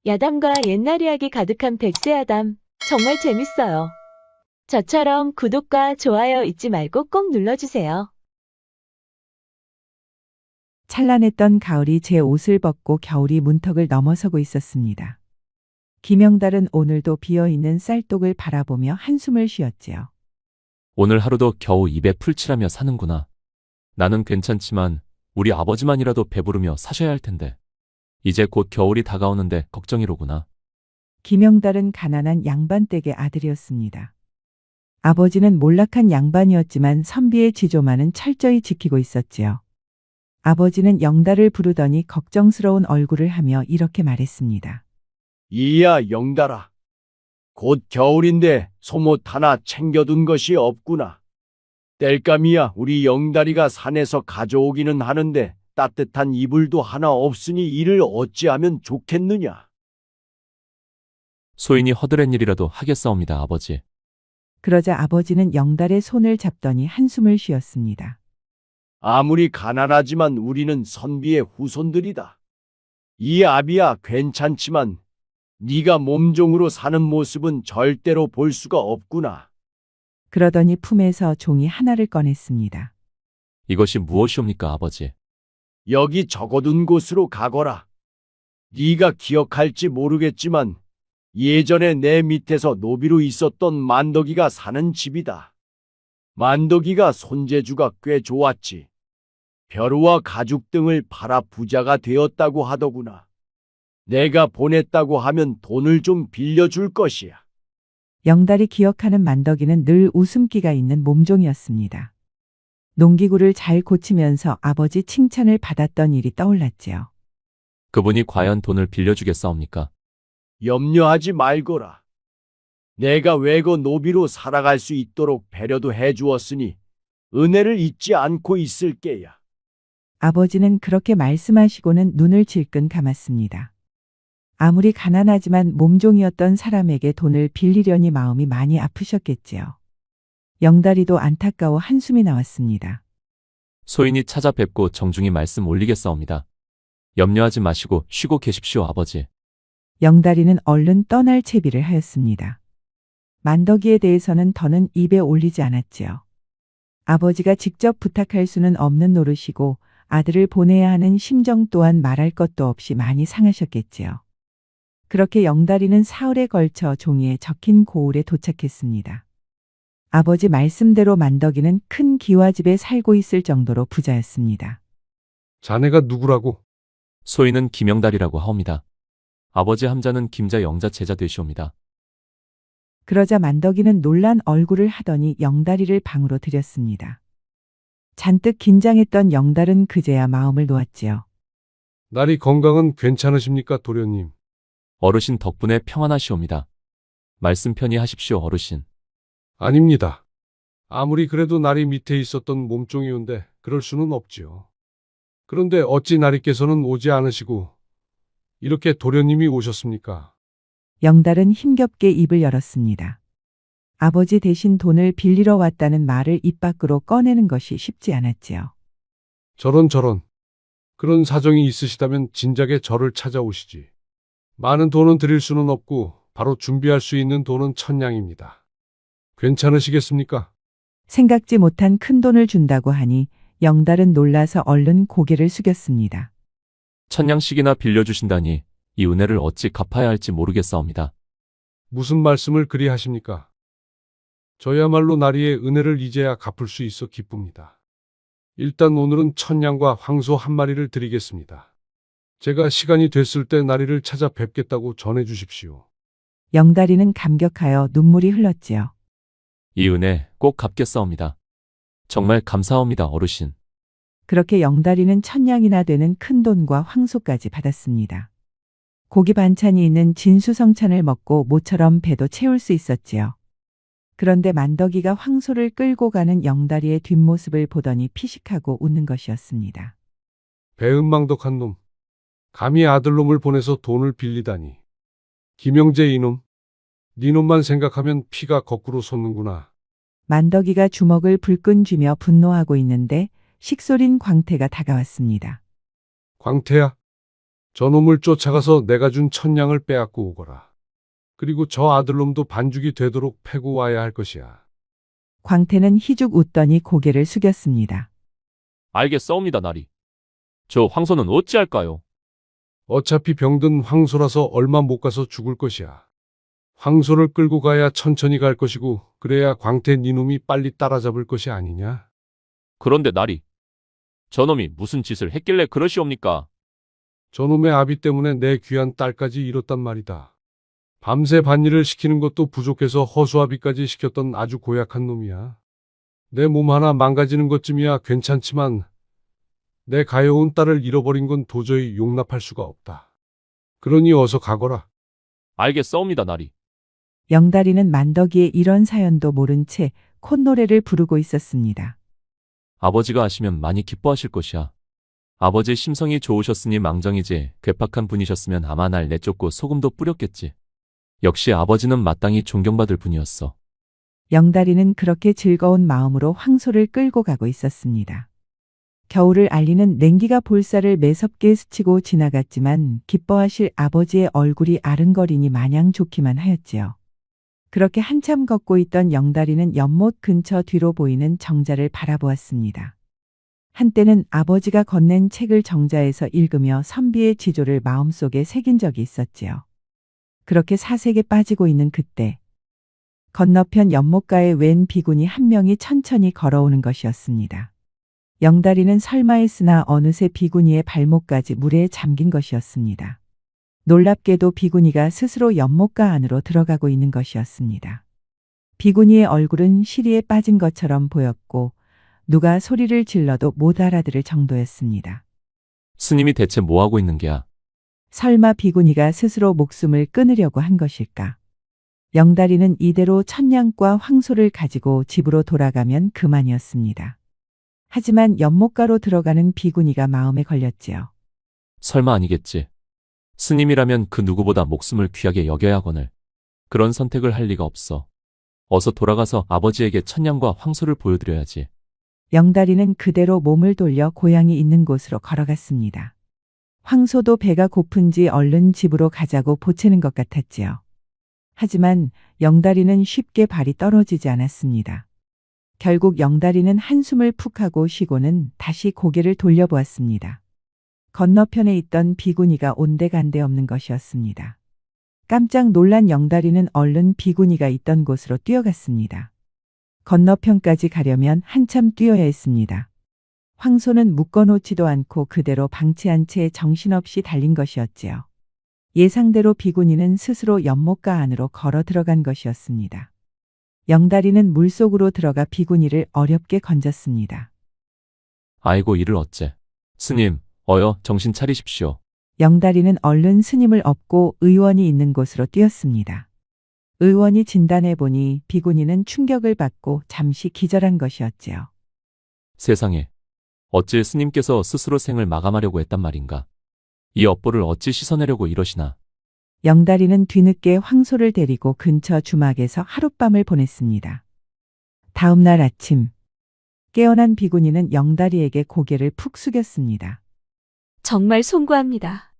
야담과 옛날 이야기 가득한 백세야담. 정말 재밌어요. 저처럼 구독과 좋아요 잊지 말고 꼭 눌러주세요. 찬란했던 가을이 제 옷을 벗고 겨울이 문턱을 넘어서고 있었습니다. 김영달은 오늘도 비어있는 쌀독을 바라보며 한숨을 쉬었지요. 오늘 하루도 겨우 입에 풀칠하며 사는구나. 나는 괜찮지만 우리 아버지만이라도 배부르며 사셔야 할 텐데. 이제 곧 겨울이 다가오는데 걱정이로구나. 김영달은 가난한 양반댁의 아들이었습니다. 아버지는 몰락한 양반이었지만 선비의 지조만은 철저히 지키고 있었지요. 아버지는 영달을 부르더니 걱정스러운 얼굴을 하며 이렇게 말했습니다. 이야, 영달아. 곧 겨울인데 속옷 하나 챙겨둔 것이 없구나. 땔감이야, 우리 영달이가 산에서 가져오기는 하는데 따뜻한 이불도 하나 없으니 이를 어찌하면 좋겠느냐. 소인이 허드렛 일이라도 하겠사옵니다, 아버지. 그러자 아버지는 영달의 손을 잡더니 한숨을 쉬었습니다. 아무리 가난하지만 우리는 선비의 후손들이다. 이 아비야, 괜찮지만 네가 몸종으로 사는 모습은 절대로 볼 수가 없구나. 그러더니 품에서 종이 하나를 꺼냈습니다. 이것이 무엇이옵니까, 아버지? 여기 적어둔 곳으로 가거라. 네가 기억할지 모르겠지만 예전에 내 밑에서 노비로 있었던 만덕이가 사는 집이다. 만덕이가 손재주가 꽤 좋았지. 벼루와 가죽 등을 팔아 부자가 되었다고 하더구나. 내가 보냈다고 하면 돈을 좀 빌려줄 것이야. 영달이 기억하는 만덕이는 늘 웃음기가 있는 몸종이었습니다. 농기구를 잘 고치면서 아버지 칭찬을 받았던 일이 떠올랐지요. 그분이 과연 돈을 빌려주겠사옵니까? 염려하지 말거라. 내가 외거 노비로 살아갈 수 있도록 배려도 해주었으니 은혜를 잊지 않고 있을 게야. 아버지는 그렇게 말씀하시고는 눈을 질끈 감았습니다. 아무리 가난하지만 몸종이었던 사람에게 돈을 빌리려니 마음이 많이 아프셨겠지요. 영달이도 안타까워 한숨이 나왔습니다. 소인이 찾아뵙고 정중히 말씀 올리겠사옵니다. 염려하지 마시고 쉬고 계십시오, 아버지. 영달이는 얼른 떠날 채비를 하였습니다. 만덕이에 대해서는 더는 입에 올리지 않았지요. 아버지가 직접 부탁할 수는 없는 노릇이고 아들을 보내야 하는 심정 또한 말할 것도 없이 많이 상하셨겠지요. 그렇게 영달이는 사흘에 걸쳐 종이에 적힌 고을에 도착했습니다. 아버지 말씀대로 만덕이는 큰 기와집에 살고 있을 정도로 부자였습니다. 자네가 누구라고? 소인은 김영달이라고 하옵니다. 아버지 함자는 김자 영자 제자 되시옵니다. 그러자 만덕이는 놀란 얼굴을 하더니 영달이를 방으로 들였습니다. 잔뜩 긴장했던 영달은 그제야 마음을 놓았지요. 날이 건강은 괜찮으십니까, 도련님? 어르신 덕분에 평안하시옵니다. 말씀 편히 하십시오, 어르신. 아닙니다. 아무리 그래도 날이 밑에 있었던 몸종이온데 그럴 수는 없지요. 그런데 어찌 나리께서는 오지 않으시고 이렇게 도련님이 오셨습니까? 영달은 힘겹게 입을 열었습니다. 아버지 대신 돈을 빌리러 왔다는 말을 입 밖으로 꺼내는 것이 쉽지 않았지요. 저런. 그런 사정이 있으시다면 진작에 저를 찾아오시지. 많은 돈은 드릴 수는 없고 바로 준비할 수 있는 돈은 1000냥입니다. 괜찮으시겠습니까? 생각지 못한 큰 돈을 준다고 하니 영달은 놀라서 얼른 고개를 숙였습니다. 1000냥씩이나 빌려주신다니 이 은혜를 어찌 갚아야 할지 모르겠사옵니다. 무슨 말씀을 그리 하십니까? 저야말로 나리의 은혜를 이제야 갚을 수 있어 기쁩니다. 일단 오늘은 1000냥과 황소 1마리를 드리겠습니다. 제가 시간이 됐을 때 나리를 찾아뵙겠다고 전해주십시오. 영달이는 감격하여 눈물이 흘렀지요. 이 은혜 꼭 갚겠사옵니다. 정말 감사합니다, 어르신. 그렇게 영달이는 1000냥이나 되는 큰 돈과 황소까지 받았습니다. 고기 반찬이 있는 진수성찬을 먹고 모처럼 배도 채울 수 있었지요. 그런데 만덕이가 황소를 끌고 가는 영달이의 뒷모습을 보더니 피식하고 웃는 것이었습니다. 배은망덕한 놈. 감히 아들놈을 보내서 돈을 빌리다니. 김영재 이놈. 네 놈만 생각하면 피가 거꾸로 솟는구나. 만덕이가 주먹을 불끈 쥐며 분노하고 있는데 식솔인 광태가 다가왔습니다. 광태야. 저놈을 쫓아가서 내가 준 천냥을 빼앗고 오거라. 그리고 저 아들놈도 반죽이 되도록 패고 와야 할 것이야. 광태는 희죽 웃더니 고개를 숙였습니다. 알겠사옵니다, 나리. 저 황소는 어찌할까요? 어차피 병든 황소라서 얼마 못 가서 죽을 것이야. 황소를 끌고 가야 천천히 갈 것이고 그래야 광태 니놈이 빨리 따라잡을 것이 아니냐? 그런데 나리, 저놈이 무슨 짓을 했길래 그러시옵니까? 저놈의 아비 때문에 내 귀한 딸까지 잃었단 말이다. 밤새 밭일을 시키는 것도 부족해서 허수아비까지 시켰던 아주 고약한 놈이야. 내 몸 하나 망가지는 것쯤이야 괜찮지만 내 가여운 딸을 잃어버린 건 도저히 용납할 수가 없다. 그러니 어서 가거라. 알겠사옵니다, 나리. 영다리는 만덕이의 이런 사연도 모른 채 콧노래를 부르고 있었습니다. 아버지가 아시면 많이 기뻐하실 것이야. 아버지 심성이 좋으셨으니 망정이지 괴팍한 분이셨으면 아마 날 내쫓고 소금도 뿌렸겠지. 역시 아버지는 마땅히 존경받을 분이었어. 영다리는 그렇게 즐거운 마음으로 황소를 끌고 가고 있었습니다. 겨울을 알리는 냉기가 볼살을 매섭게 스치고 지나갔지만 기뻐하실 아버지의 얼굴이 아른거리니 마냥 좋기만 하였지요. 그렇게 한참 걷고 있던 영다리는 연못 근처 뒤로 보이는 정자를 바라보았습니다. 한때는 아버지가 건넨 책을 정자에서 읽으며 선비의 지조를 마음속에 새긴 적이 있었지요. 그렇게 사색에 빠지고 있는 그때 건너편 연못가에 웬 비구니 한 명이 천천히 걸어오는 것이었습니다. 영다리는 설마 했으나 어느새 비구니의 발목까지 물에 잠긴 것이었습니다. 놀랍게도 비구니가 스스로 연못가 안으로 들어가고 있는 것이었습니다. 비구니의 얼굴은 시리에 빠진 것처럼 보였고 누가 소리를 질러도 못 알아들을 정도였습니다. 스님이 대체 뭐하고 있는 게야? 설마 비구니가 스스로 목숨을 끊으려고 한 것일까? 영다리는 이대로 천냥과 황소를 가지고 집으로 돌아가면 그만이었습니다. 하지만 연못가로 들어가는 비구니가 마음에 걸렸지요. 설마 아니겠지. 스님이라면 그 누구보다 목숨을 귀하게 여겨야 하거늘. 그런 선택을 할 리가 없어. 어서 돌아가서 아버지에게 천냥과 황소를 보여드려야지. 영다리는 그대로 몸을 돌려 고향이 있는 곳으로 걸어갔습니다. 황소도 배가 고픈지 얼른 집으로 가자고 보채는 것 같았지요. 하지만 영다리는 쉽게 발이 떨어지지 않았습니다. 결국 영다리는 한숨을 푹 하고 쉬고는 다시 고개를 돌려보았습니다. 건너편에 있던 비구니가 온데간데 없는 것이었습니다. 깜짝 놀란 영다리는 얼른 비구니가 있던 곳으로 뛰어갔습니다. 건너편까지 가려면 한참 뛰어야 했습니다. 황소는 묶어놓지도 않고 그대로 방치한 채 정신없이 달린 것이었지요. 예상대로 비구니는 스스로 연못가 안으로 걸어 들어간 것이었습니다. 영다리는 물속으로 들어가 비구니를 어렵게 건졌습니다. 아이고 이를 어째. 스님, 어여 정신 차리십시오. 영다리는 얼른 스님을 업고 의원이 있는 곳으로 뛰었습니다. 의원이 진단해 보니 비구니는 충격을 받고 잠시 기절한 것이었지요. 세상에. 어찌 스님께서 스스로 생을 마감하려고 했단 말인가. 이 업보를 어찌 씻어내려고 이러시나. 영다리는 뒤늦게 황소를 데리고 근처 주막에서 하룻밤을 보냈습니다. 다음 날 아침 깨어난 비구니는 영다리에게 고개를 푹 숙였습니다. 정말 송구합니다.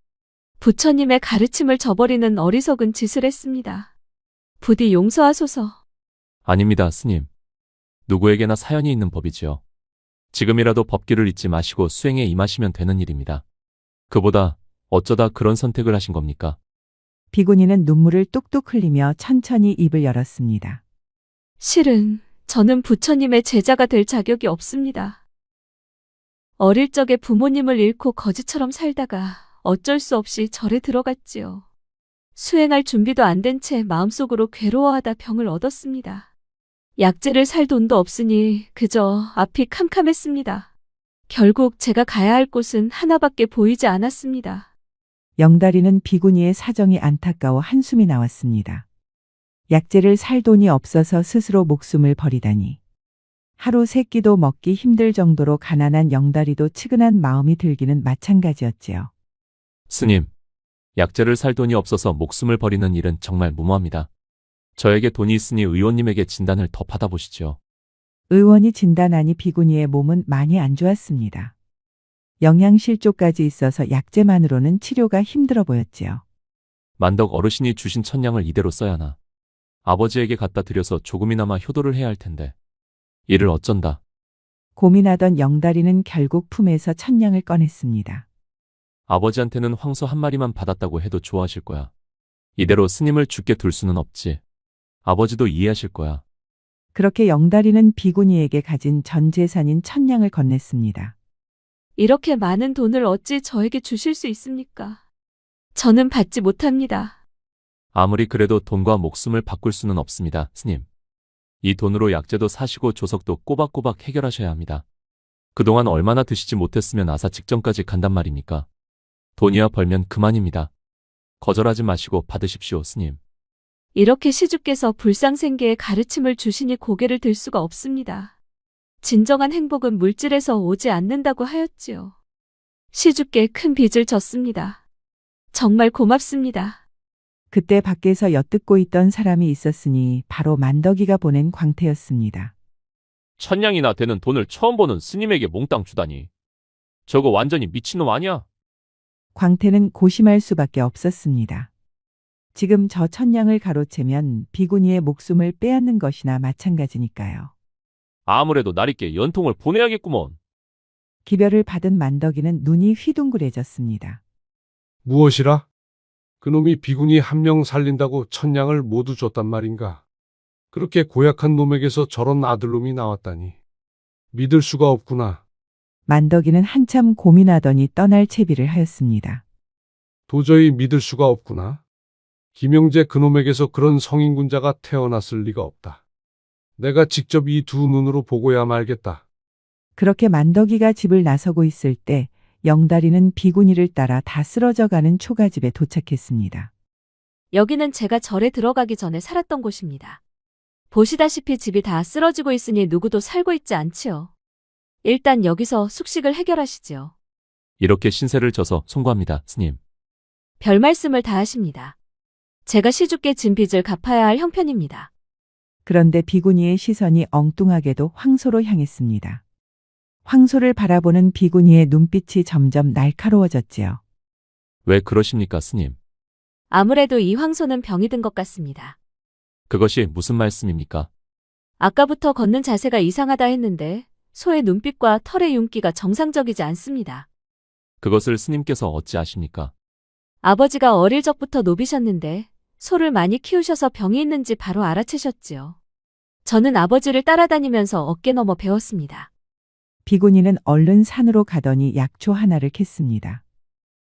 부처님의 가르침을 저버리는 어리석은 짓을 했습니다. 부디 용서하소서. 아닙니다, 스님. 누구에게나 사연이 있는 법이지요. 지금이라도 법규를 잊지 마시고 수행에 임하시면 되는 일입니다. 그보다 어쩌다 그런 선택을 하신 겁니까? 비구니는 눈물을 뚝뚝 흘리며 천천히 입을 열었습니다. 실은 저는 부처님의 제자가 될 자격이 없습니다. 어릴 적에 부모님을 잃고 거지처럼 살다가 어쩔 수 없이 절에 들어갔지요. 수행할 준비도 안 된 채 마음속으로 괴로워하다 병을 얻었습니다. 약재를 살 돈도 없으니 그저 앞이 캄캄했습니다. 결국 제가 가야 할 곳은 하나밖에 보이지 않았습니다. 영다리는 비구니의 사정이 안타까워 한숨이 나왔습니다. 약재를 살 돈이 없어서 스스로 목숨을 버리다니. 하루 세 끼도 먹기 힘들 정도로 가난한 영다리도 측은한 마음이 들기는 마찬가지였지요. 스님, 약재를 살 돈이 없어서 목숨을 버리는 일은 정말 무모합니다. 저에게 돈이 있으니 의원님에게 진단을 더 받아보시죠. 의원이 진단하니 비구니의 몸은 많이 안 좋았습니다. 영양실조까지 있어서 약재만으로는 치료가 힘들어 보였지요. 만덕 어르신이 주신 천냥을 이대로 써야 하나. 아버지에게 갖다 드려서 조금이나마 효도를 해야 할 텐데. 이를 어쩐다. 고민하던 영다리는 결국 품에서 천냥을 꺼냈습니다. 아버지한테는 황소 한 마리만 받았다고 해도 좋아하실 거야. 이대로 스님을 죽게 둘 수는 없지. 아버지도 이해하실 거야. 그렇게 영다리는 비구니에게 가진 전 재산인 천냥을 건넸습니다. 이렇게 많은 돈을 어찌 저에게 주실 수 있습니까? 저는 받지 못합니다. 아무리 그래도 돈과 목숨을 바꿀 수는 없습니다, 스님. 이 돈으로 약재도 사시고 조석도 꼬박꼬박 해결하셔야 합니다. 그동안 얼마나 드시지 못했으면 아사 직전까지 간단 말입니까? 돈이야 벌면 그만입니다. 거절하지 마시고 받으십시오, 스님. 이렇게 시주께서 불상생계의 가르침을 주시니 고개를 들 수가 없습니다. 진정한 행복은 물질에서 오지 않는다고 하였지요. 시주께 큰 빚을 졌습니다. 정말 고맙습니다. 그때 밖에서 엿듣고 있던 사람이 있었으니 바로 만덕이가 보낸 광태였습니다. 천냥이나 되는 돈을 처음 보는 스님에게 몽땅 주다니. 저거 완전히 미친놈 아니야? 광태는 고심할 수밖에 없었습니다. 지금 저 천냥을 가로채면 비구니의 목숨을 빼앗는 것이나 마찬가지니까요. 아무래도 날있게 연통을 보내야겠구먼. 기별을 받은 만덕이는 눈이 휘둥그레졌습니다. 무엇이라? 그놈이 비구니 한 명 살린다고 천냥을 모두 줬단 말인가? 그렇게 고약한 놈에게서 저런 아들놈이 나왔다니. 믿을 수가 없구나. 만덕이는 한참 고민하더니 떠날 채비를 하였습니다. 도저히 믿을 수가 없구나. 김영재 그놈에게서 그런 성인군자가 태어났을 리가 없다. 내가 직접 이 두 눈으로 보고야 말겠다. 그렇게 만덕이가 집을 나서고 있을 때 영다리는 비구니를 따라 다 쓰러져가는 초가집에 도착했습니다. 여기는 제가 절에 들어가기 전에 살았던 곳입니다. 보시다시피 집이 다 쓰러지고 있으니 누구도 살고 있지 않지요. 일단 여기서 숙식을 해결하시지요. 이렇게 신세를 져서 송구합니다, 스님. 별 말씀을 다 하십니다. 제가 시주께 진 빚을 갚아야 할 형편입니다. 그런데 비구니의 시선이 엉뚱하게도 황소로 향했습니다. 황소를 바라보는 비구니의 눈빛이 점점 날카로워졌지요. 왜 그러십니까, 스님? 아무래도 이 황소는 병이 든 것 같습니다. 그것이 무슨 말씀입니까? 아까부터 걷는 자세가 이상하다 했는데 소의 눈빛과 털의 윤기가 정상적이지 않습니다. 그것을 스님께서 어찌 아십니까? 아버지가 어릴 적부터 노비셨는데 소를 많이 키우셔서 병이 있는지 바로 알아채셨지요. 저는 아버지를 따라다니면서 어깨 넘어 배웠습니다. 비구니는 얼른 산으로 가더니 약초 하나를 캤습니다.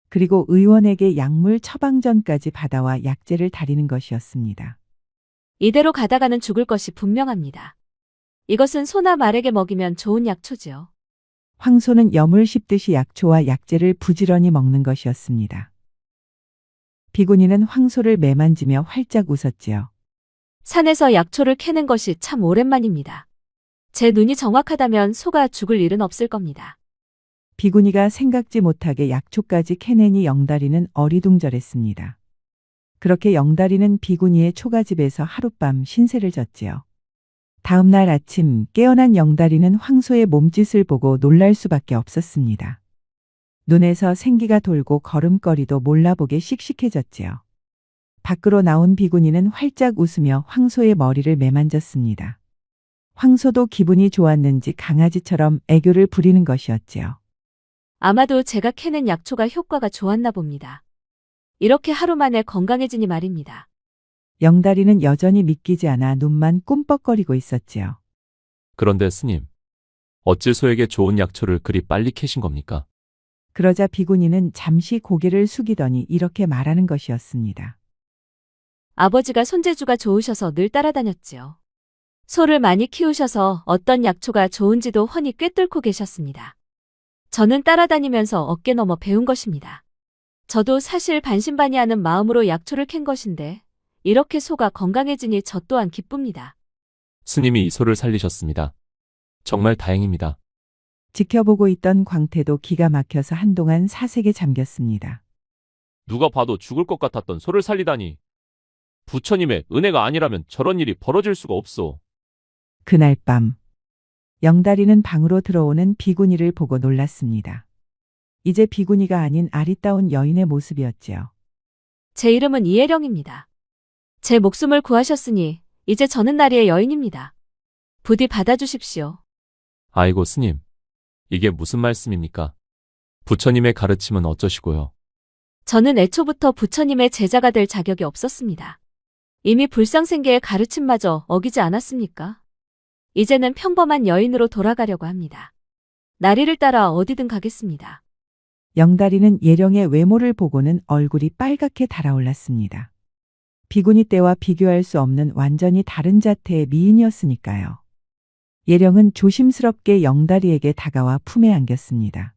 그리고 의원에게 약물 처방전까지 받아와 약재를 다리는 것이었습니다. 이대로 가다가는 죽을 것이 분명합니다. 이것은 소나 말에게 먹이면 좋은 약초지요. 황소는 염을 씹듯이 약초와 약재를 부지런히 먹는 것이었습니다. 비구니는 황소를 매만지며 활짝 웃었지요. 산에서 약초를 캐는 것이 참 오랜만입니다. 제 눈이 정확하다면 소가 죽을 일은 없을 겁니다. 비구니가 생각지 못하게 약초까지 캐내니 영다리는 어리둥절했습니다. 그렇게 영다리는 비구니의 초가집에서 하룻밤 신세를 졌지요. 다음 날 아침 깨어난 영다리는 황소의 몸짓을 보고 놀랄 수밖에 없었습니다. 눈에서 생기가 돌고 걸음걸이도 몰라보게 씩씩해졌지요. 밖으로 나온 비구니는 활짝 웃으며 황소의 머리를 매만졌습니다. 황소도 기분이 좋았는지 강아지처럼 애교를 부리는 것이었지요. 아마도 제가 캐는 약초가 효과가 좋았나 봅니다. 이렇게 하루 만에 건강해지니 말입니다. 영다리는 여전히 믿기지 않아 눈만 꿈뻑거리고 있었지요. 그런데 스님, 어찌 소에게 좋은 약초를 그리 빨리 캐신 겁니까? 그러자 비구니는 잠시 고개를 숙이더니 이렇게 말하는 것이었습니다. 아버지가 손재주가 좋으셔서 늘 따라다녔지요. 소를 많이 키우셔서 어떤 약초가 좋은지도 훤히 꿰뚫고 계셨습니다. 저는 따라다니면서 어깨 넘어 배운 것입니다. 저도 사실 반신반의하는 마음으로 약초를 캔 것인데 이렇게 소가 건강해지니 저 또한 기쁩니다. 스님이 이 소를 살리셨습니다. 정말 다행입니다. 지켜보고 있던 광태도 기가 막혀서 한동안 사색에 잠겼습니다. 누가 봐도 죽을 것 같았던 소를 살리다니. 부처님의 은혜가 아니라면 저런 일이 벌어질 수가 없소. 그날 밤 영다리는 방으로 들어오는 비구니를 보고 놀랐습니다. 이제 비구니가 아닌 아리따운 여인의 모습이었지요. 제 이름은 이혜령입니다. 제 목숨을 구하셨으니 이제 저는 나리의 여인입니다. 부디 받아주십시오. 아이고 스님. 이게 무슨 말씀입니까? 부처님의 가르침은 어쩌시고요? 저는 애초부터 부처님의 제자가 될 자격이 없었습니다. 이미 불상생계의 가르침마저 어기지 않았습니까? 이제는 평범한 여인으로 돌아가려고 합니다. 나리를 따라 어디든 가겠습니다. 영다리는 예령의 외모를 보고는 얼굴이 빨갛게 달아올랐습니다. 비구니 때와 비교할 수 없는 완전히 다른 자태의 미인이었으니까요. 예령은 조심스럽게 영다리에게 다가와 품에 안겼습니다.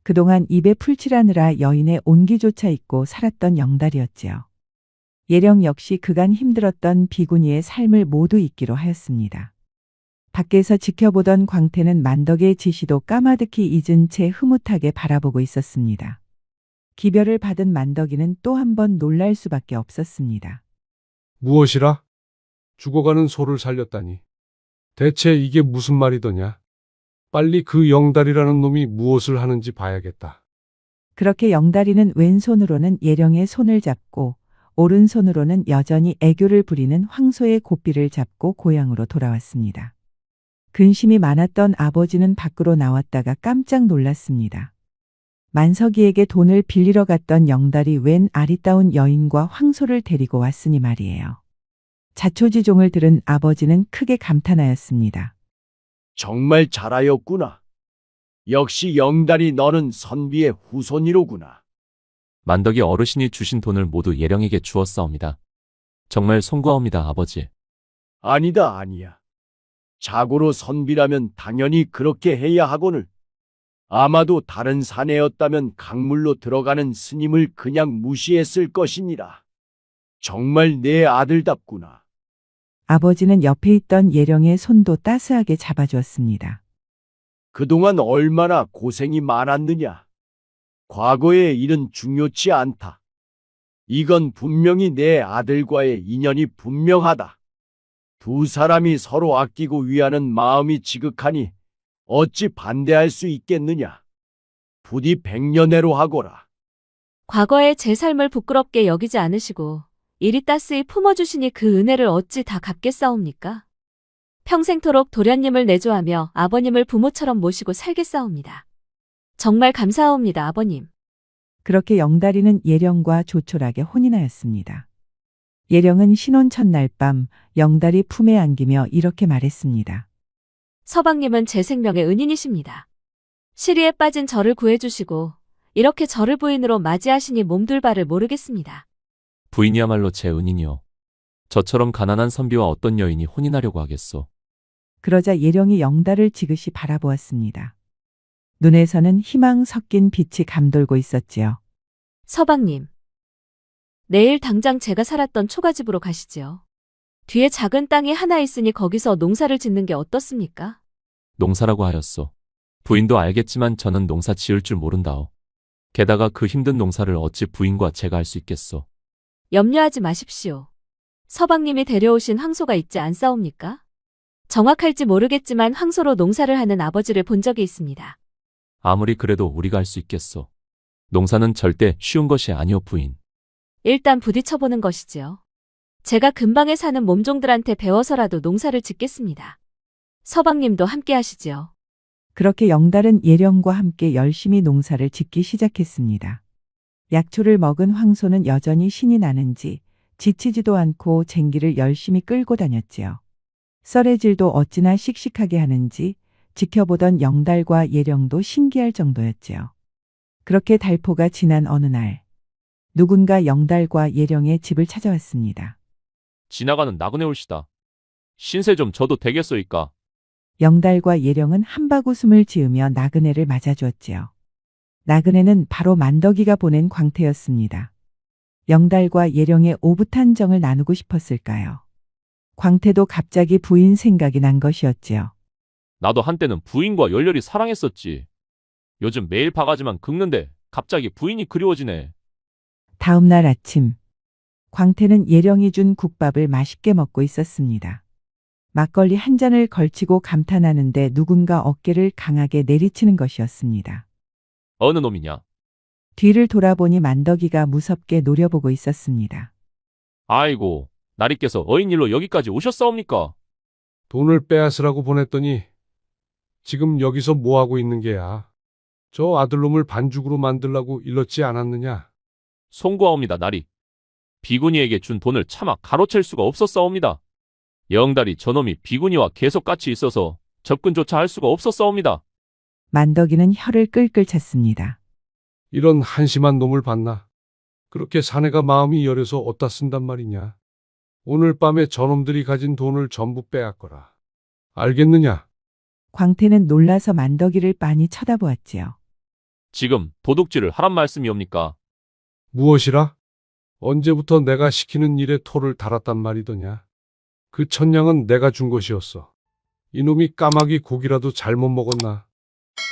그동안 입에 풀칠하느라 여인의 온기조차 잊고 살았던 영다리였지요. 예령 역시 그간 힘들었던 비구니의 삶을 모두 잊기로 하였습니다. 밖에서 지켜보던 광태는 만덕의 지시도 까마득히 잊은 채 흐뭇하게 바라보고 있었습니다. 기별을 받은 만덕이는 또 한 번 놀랄 수밖에 없었습니다. 무엇이라? 죽어가는 소를 살렸다니. 대체 이게 무슨 말이더냐? 빨리 그 영달이라는 놈이 무엇을 하는지 봐야겠다. 그렇게 영다리는 왼손으로는 예령의 손을 잡고 오른손으로는 여전히 애교를 부리는 황소의 고삐를 잡고 고향으로 돌아왔습니다. 근심이 많았던 아버지는 밖으로 나왔다가 깜짝 놀랐습니다. 만석이에게 돈을 빌리러 갔던 영달이 웬 아리따운 여인과 황소를 데리고 왔으니 말이에요. 자초지종을 들은 아버지는 크게 감탄하였습니다. 정말 잘하였구나. 역시 영달이 너는 선비의 후손이로구나. 만덕이 어르신이 주신 돈을 모두 예령에게 주었사옵니다. 정말 송구하옵니다, 아버지. 아니다, 아니야. 자고로 선비라면 당연히 그렇게 해야 하거늘. 아마도 다른 사내였다면 강물로 들어가는 스님을 그냥 무시했을 것이니라. 정말 내 아들답구나. 아버지는 옆에 있던 예령의 손도 따스하게 잡아주었습니다. 그동안 얼마나 고생이 많았느냐. 과거의 일은 중요치 않다. 이건 분명히 내 아들과의 인연이 분명하다. 두 사람이 서로 아끼고 위하는 마음이 지극하니 어찌 반대할 수 있겠느냐. 부디 백년해로 하거라. 과거의 제 삶을 부끄럽게 여기지 않으시고 이리 따스히 품어주시니 그 은혜를 어찌 다 갚겠사옵니까? 평생토록 도련님을 내조하며 아버님을 부모처럼 모시고 살겠사옵니다. 정말 감사하옵니다, 아버님. 그렇게 영다리는 예령과 조촐하게 혼인하였습니다. 예령은 신혼 첫날 밤 영다리 품에 안기며 이렇게 말했습니다. 서방님은 제 생명의 은인이십니다. 시리에 빠진 저를 구해주시고 이렇게 저를 부인으로 맞이하시니 몸둘 바를 모르겠습니다. 부인이야말로 제 은인이요. 저처럼 가난한 선비와 어떤 여인이 혼인하려고 하겠소. 그러자 예령이 영달을 지그시 바라보았습니다. 눈에서는 희망 섞인 빛이 감돌고 있었지요. 서방님. 내일 당장 제가 살았던 초가집으로 가시지요. 뒤에 작은 땅이 하나 있으니 거기서 농사를 짓는 게 어떻습니까? 농사라고 하였소. 부인도 알겠지만 저는 농사 지을 줄 모른다오. 게다가 그 힘든 농사를 어찌 부인과 제가 할 수 있겠소. 염려하지 마십시오. 서방님이 데려오신 황소가 있지 않사옵니까? 정확할지 모르겠지만 황소로 농사를 하는 아버지를 본 적이 있습니다. 아무리 그래도 우리가 할 수 있겠소. 농사는 절대 쉬운 것이 아니오, 부인. 일단 부딪혀보는 것이지요. 제가 근방에 사는 몸종들한테 배워서라도 농사를 짓겠습니다. 서방님도 함께 하시지요. 그렇게 영달은 예령과 함께 열심히 농사를 짓기 시작했습니다. 약초를 먹은 황소는 여전히 신이 나는지 지치지도 않고 쟁기를 열심히 끌고 다녔지요. 썰의질도 어찌나 씩씩하게 하는지 지켜보던 영달과 예령도 신기할 정도였지요. 그렇게 달포가 지난 어느 날 누군가 영달과 예령의 집을 찾아왔습니다. 지나가는 나그네 올시다. 신세 좀 져도 되겠소이까? 영달과 예령은 한바구음을 지으며 나그네를 맞아주었지요. 나그네는 바로 만덕이가 보낸 광태였습니다. 영달과 예령의 오붓한 정을 나누고 싶었을까요? 광태도 갑자기 부인 생각이 난 것이었지요. 나도 한때는 부인과 열렬히 사랑했었지. 요즘 매일 바가지만 긁는데 갑자기 부인이 그리워지네. 다음 날 아침, 광태는 예령이 준 국밥을 맛있게 먹고 있었습니다. 막걸리 한 잔을 걸치고 감탄하는데 누군가 어깨를 강하게 내리치는 것이었습니다. 어느 놈이냐? 뒤를 돌아보니 만덕이가 무섭게 노려보고 있었습니다. 아이고, 나리께서 어인일로 여기까지 오셨사옵니까? 돈을 빼앗으라고 보냈더니 지금 여기서 뭐 하고 있는 게야? 저 아들놈을 반죽으로 만들라고 일렀지 않았느냐? 송구하옵니다, 나리. 비구니에게 준 돈을 차마 가로챌 수가 없었사옵니다. 영달이 저놈이 비구니와 계속 같이 있어서 접근조차 할 수가 없었사옵니다. 만덕이는 혀를 끌끌 찼습니다. 이런 한심한 놈을 봤나? 그렇게 사내가 마음이 여려서 어디다 쓴단 말이냐? 오늘 밤에 저놈들이 가진 돈을 전부 빼앗거라. 알겠느냐? 광태는 놀라서 만덕이를 빤히 쳐다보았지요. 지금 도둑질을 하란 말씀이옵니까? 무엇이라? 언제부터 내가 시키는 일에 토를 달았단 말이더냐? 그 천냥은 내가 준 것이었어. 이놈이 까마귀 고기라도 잘못 먹었나?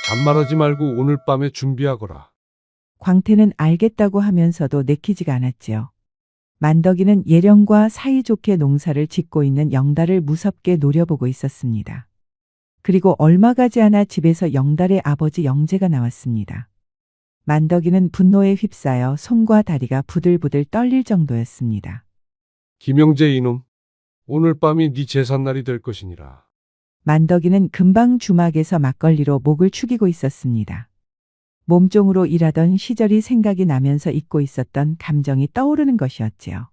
잔말하지 말고 오늘 밤에 준비하거라. 광태는 알겠다고 하면서도 내키지가 않았지요. 만덕이는 예령과 사이좋게 농사를 짓고 있는 영달을 무섭게 노려보고 있었습니다. 그리고 얼마 가지 않아 집에서 영달의 아버지 영재가 나왔습니다. 만덕이는 분노에 휩싸여 손과 다리가 부들부들 떨릴 정도였습니다. 김영재 이놈, 오늘 밤이 네 제삿날이 될 것이니라. 만덕이는 금방 주막에서 막걸리로 목을 축이고 있었습니다. 몸종으로 일하던 시절이 생각이 나면서 잊고 있었던 감정이 떠오르는 것이었지요.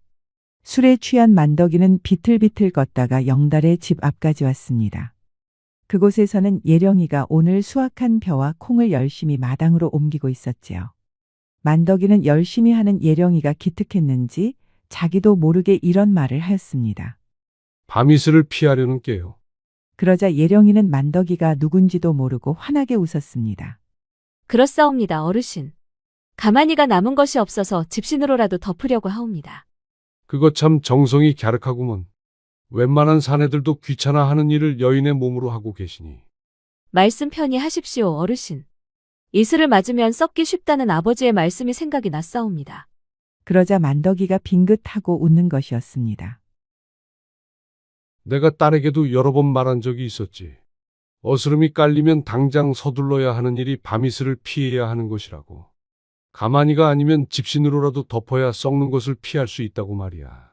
술에 취한 만덕이는 비틀비틀 걷다가 영달의 집 앞까지 왔습니다. 그곳에서는 예령이가 오늘 수확한 벼와 콩을 열심히 마당으로 옮기고 있었지요. 만덕이는 열심히 하는 예령이가 기특했는지 자기도 모르게 이런 말을 하였습니다. 밤이슬을 피하려는 게요. 그러자 예령이는 만덕이가 누군지도 모르고 환하게 웃었습니다. 그렇사옵니다, 어르신. 가만히가 남은 것이 없어서 집신으로라도 덮으려고 하옵니다. 그거 참 정성이 갸륵하구먼. 웬만한 사내들도 귀찮아 하는 일을 여인의 몸으로 하고 계시니. 말씀 편히 하십시오, 어르신. 이슬을 맞으면 썩기 쉽다는 아버지의 말씀이 생각이 났사옵니다. 그러자 만덕이가 빙긋하고 웃는 것이었습니다. 내가 딸에게도 여러 번 말한 적이 있었지. 어스름이 깔리면 당장 서둘러야 하는 일이 밤이슬을 피해야 하는 것이라고. 가만히가 아니면 집신으로라도 덮어야 썩는 것을 피할 수 있다고 말이야.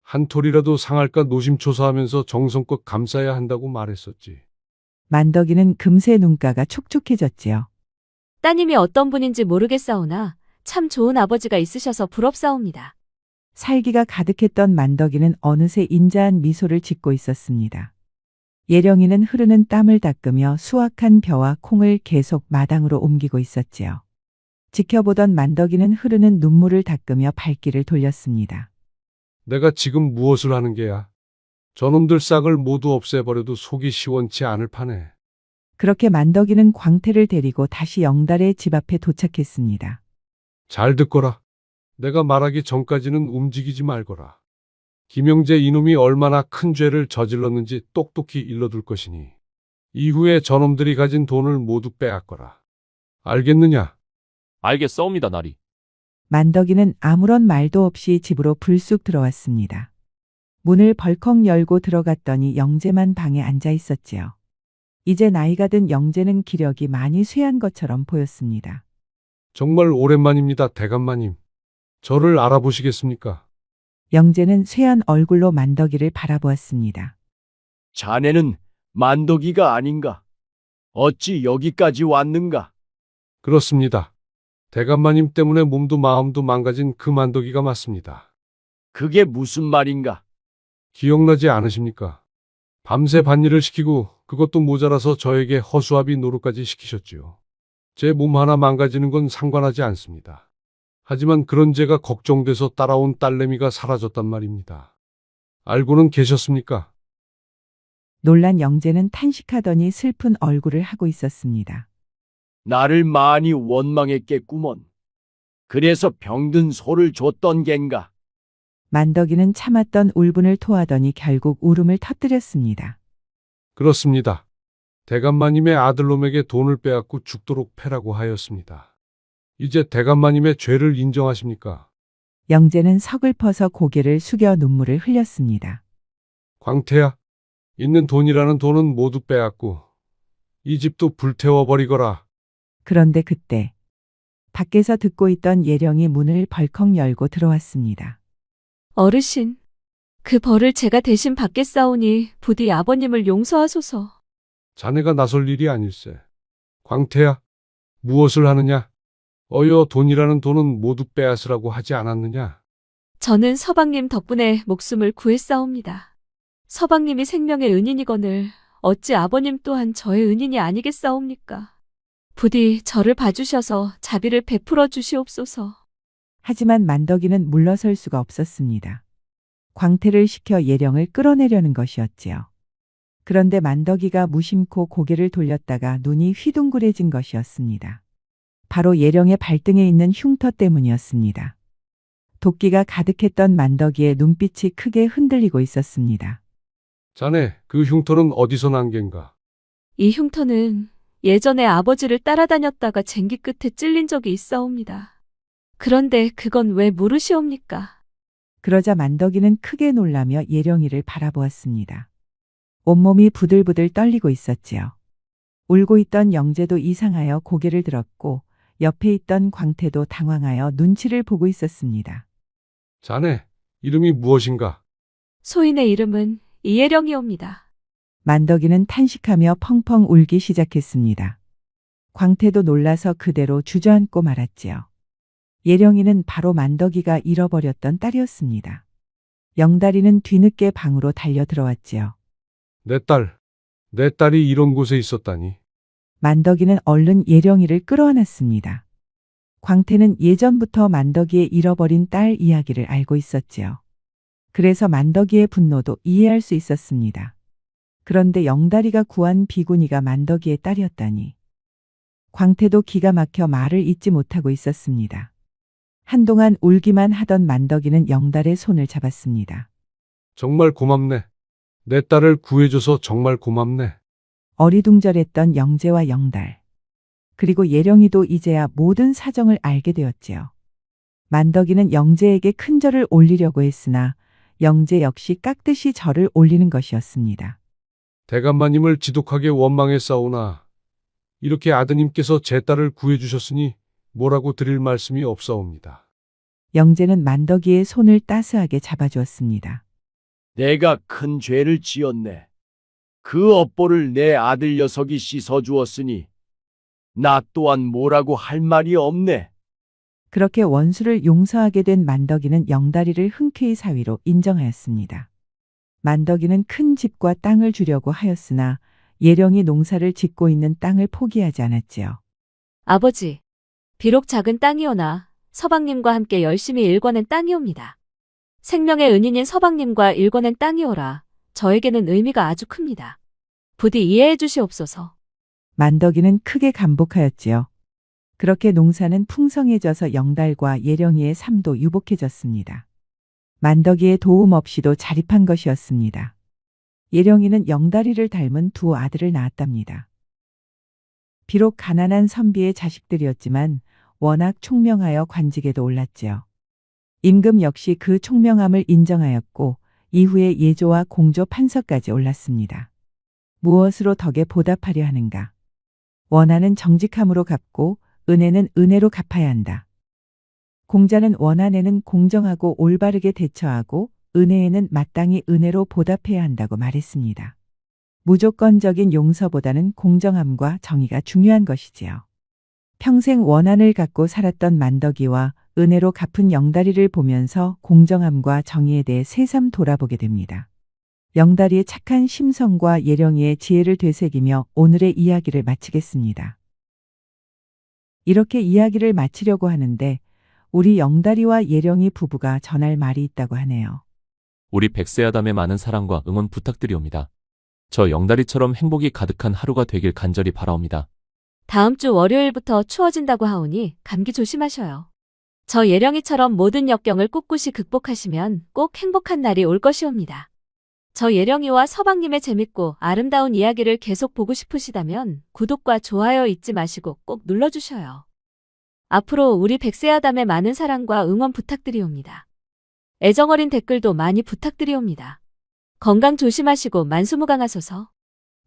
한 톨이라도 상할까 노심초사하면서 정성껏 감싸야 한다고 말했었지. 만덕이는 금세 눈가가 촉촉해졌지요. 따님이 어떤 분인지 모르겠사오나 참 좋은 아버지가 있으셔서 부럽사옵니다. 살기가 가득했던 만덕이는 어느새 인자한 미소를 짓고 있었습니다. 예령이는 흐르는 땀을 닦으며 수확한 벼와 콩을 계속 마당으로 옮기고 있었지요. 지켜보던 만덕이는 흐르는 눈물을 닦으며 발길을 돌렸습니다. 내가 지금 무엇을 하는 게야? 저놈들 싹을 모두 없애버려도 속이 시원치 않을 판에. 그렇게 만덕이는 광태를 데리고 다시 영달의 집 앞에 도착했습니다. 잘 듣거라. 내가 말하기 전까지는 움직이지 말거라. 김영재 이놈이 얼마나 큰 죄를 저질렀는지 똑똑히 일러둘 것이니 이후에 저놈들이 가진 돈을 모두 빼앗거라. 알겠느냐? 알겠사옵니다, 나리. 만덕이는 아무런 말도 없이 집으로 불쑥 들어왔습니다. 문을 벌컥 열고 들어갔더니 영재만 방에 앉아 있었지요. 이제 나이가 든 영재는 기력이 많이 쇠한 것처럼 보였습니다. 정말 오랜만입니다, 대감마님. 저를 알아보시겠습니까? 영재는 쇠한 얼굴로 만덕이를 바라보았습니다. 자네는 만덕이가 아닌가? 어찌 여기까지 왔는가? 그렇습니다. 대감마님 때문에 몸도 마음도 망가진 그 만덕이가 맞습니다. 그게 무슨 말인가? 기억나지 않으십니까? 밤새 밭일을 시키고 그것도 모자라서 저에게 허수아비 노릇까지 시키셨지요. 제 몸 하나 망가지는 건 상관하지 않습니다. 하지만 그런 제가 걱정돼서 따라온 딸내미가 사라졌단 말입니다. 알고는 계셨습니까? 놀란 영재는 탄식하더니 슬픈 얼굴을 하고 있었습니다. 나를 많이 원망했겠구먼. 그래서 병든 소를 줬던 겐가? 만덕이는 참았던 울분을 토하더니 결국 울음을 터뜨렸습니다. 그렇습니다. 대감마님의 아들놈에게 돈을 빼앗고 죽도록 패라고 하였습니다. 이제 대감마님의 죄를 인정하십니까? 영재는 서글퍼서 고개를 숙여 눈물을 흘렸습니다. 광태야, 있는 돈이라는 돈은 모두 빼앗고 이 집도 불태워버리거라. 그런데 그때 밖에서 듣고 있던 예령이 문을 벌컥 열고 들어왔습니다. 어르신, 그 벌을 제가 대신 받겠사오니 부디 아버님을 용서하소서. 자네가 나설 일이 아닐세. 광태야, 무엇을 하느냐? 어여 돈이라는 돈은 모두 빼앗으라고 하지 않았느냐? 저는 서방님 덕분에 목숨을 구했사옵니다. 서방님이 생명의 은인이거늘 어찌 아버님 또한 저의 은인이 아니겠사옵니까? 부디 저를 봐주셔서 자비를 베풀어 주시옵소서. 하지만 만덕이는 물러설 수가 없었습니다. 광태를 시켜 예령을 끌어내려는 것이었지요. 그런데 만덕이가 무심코 고개를 돌렸다가 눈이 휘둥그레진 것이었습니다. 바로 예령의 발등에 있는 흉터 때문이었습니다. 도끼가 가득했던 만덕이의 눈빛이 크게 흔들리고 있었습니다. 자네, 그 흉터는 어디서 난 겐가? 이 흉터는 예전에 아버지를 따라다녔다가 쟁기 끝에 찔린 적이 있사옵니다. 그런데 그건 왜 물으시옵니까? 그러자 만덕이는 크게 놀라며 예령이를 바라보았습니다. 온몸이 부들부들 떨리고 있었지요. 울고 있던 영재도 이상하여 고개를 들었고 옆에 있던 광태도 당황하여 눈치를 보고 있었습니다. 자네, 이름이 무엇인가? 소인의 이름은 이예령이옵니다. 만덕이는 탄식하며 펑펑 울기 시작했습니다. 광태도 놀라서 그대로 주저앉고 말았지요. 예령이는 바로 만덕이가 잃어버렸던 딸이었습니다. 영다리는 뒤늦게 방으로 달려 들어왔지요. 내 딸이 이런 곳에 있었다니. 만덕이는 얼른 예령이를 끌어안았습니다. 광태는 예전부터 만덕이의 잃어버린 딸 이야기를 알고 있었지요. 그래서 만덕이의 분노도 이해할 수 있었습니다. 그런데 영다리가 구한 비구니가 만덕이의 딸이었다니. 광태도 기가 막혀 말을 잇지 못하고 있었습니다. 한동안 울기만 하던 만덕이는 영달의 손을 잡았습니다. 정말 고맙네. 내 딸을 구해줘서 정말 고맙네. 어리둥절했던 영재와 영달. 그리고 예령이도 이제야 모든 사정을 알게 되었지요. 만덕이는 영재에게 큰 절을 올리려고 했으나 영재 역시 깍듯이 절을 올리는 것이었습니다. 대감마님을 지독하게 원망했사오나 이렇게 아드님께서 제 딸을 구해주셨으니 뭐라고 드릴 말씀이 없사옵니다. 영재는 만덕이의 손을 따스하게 잡아주었습니다. 내가 큰 죄를 지었네. 그 업보를 내 아들 녀석이 씻어주었으니 나 또한 뭐라고 할 말이 없네. 그렇게 원수를 용서하게 된 만덕이는 영다리를 흔쾌히 사위로 인정하였습니다. 만덕이는 큰 집과 땅을 주려고 하였으나 예령이 농사를 짓고 있는 땅을 포기하지 않았지요. 아버지, 비록 작은 땅이오나 서방님과 함께 열심히 일궈낸 땅이옵니다. 생명의 은인인 서방님과 일궈낸 땅이오라 저에게는 의미가 아주 큽니다. 부디 이해해 주시옵소서. 만덕이는 크게 감복하였지요. 그렇게 농사는 풍성해져서 영달과 예령이의 삶도 유복해졌습니다. 만덕이의 도움 없이도 자립한 것이었습니다. 예령이는 영다리를 닮은 두 아들을 낳았답니다. 비록 가난한 선비의 자식들이었지만 워낙 총명하여 관직에도 올랐지요. 임금 역시 그 총명함을 인정하였고 이후에 예조와 공조 판서까지 올랐습니다. 무엇으로 덕에 보답하려 하는가? 원하는 정직함으로 갚고 은혜는 은혜로 갚아야 한다. 공자는 원한에는 공정하고 올바르게 대처하고 은혜에는 마땅히 은혜로 보답해야 한다고 말했습니다. 무조건적인 용서보다는 공정함과 정의가 중요한 것이지요. 평생 원한을 갖고 살았던 만덕이와 은혜로 갚은 영다리를 보면서 공정함과 정의에 대해 새삼 돌아보게 됩니다. 영다리의 착한 심성과 예령이의 지혜를 되새기며 오늘의 이야기를 마치겠습니다. 이렇게 이야기를 마치려고 하는데 우리 영다리와 예령이 부부가 전할 말이 있다고 하네요. 우리 백세아담의 많은 사랑과 응원 부탁드리옵니다. 저 영다리처럼 행복이 가득한 하루가 되길 간절히 바라옵니다. 다음 주 월요일부터 추워진다고 하오니 감기 조심하셔요. 저 예령이처럼 모든 역경을 꿋꿋이 극복하시면 꼭 행복한 날이 올 것이옵니다. 저 예령이와 서방님의 재밌고 아름다운 이야기를 계속 보고 싶으시다면 구독과 좋아요 잊지 마시고 꼭 눌러주셔요. 앞으로 우리 백세아담의 많은 사랑과 응원 부탁드리옵니다. 애정어린 댓글도 많이 부탁드리옵니다. 건강 조심하시고 만수무강하소서.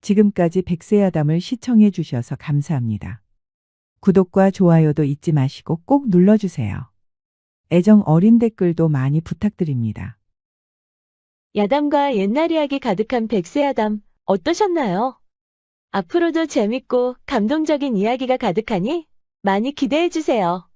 지금까지 백세야담을 시청해 주셔서 감사합니다. 구독과 좋아요도 잊지 마시고 꼭 눌러주세요. 애정 어린 댓글도 많이 부탁드립니다. 야담과 옛날 이야기 가득한 백세야담 어떠셨나요? 앞으로도 재밌고 감동적인 이야기가 가득하니 많이 기대해주세요.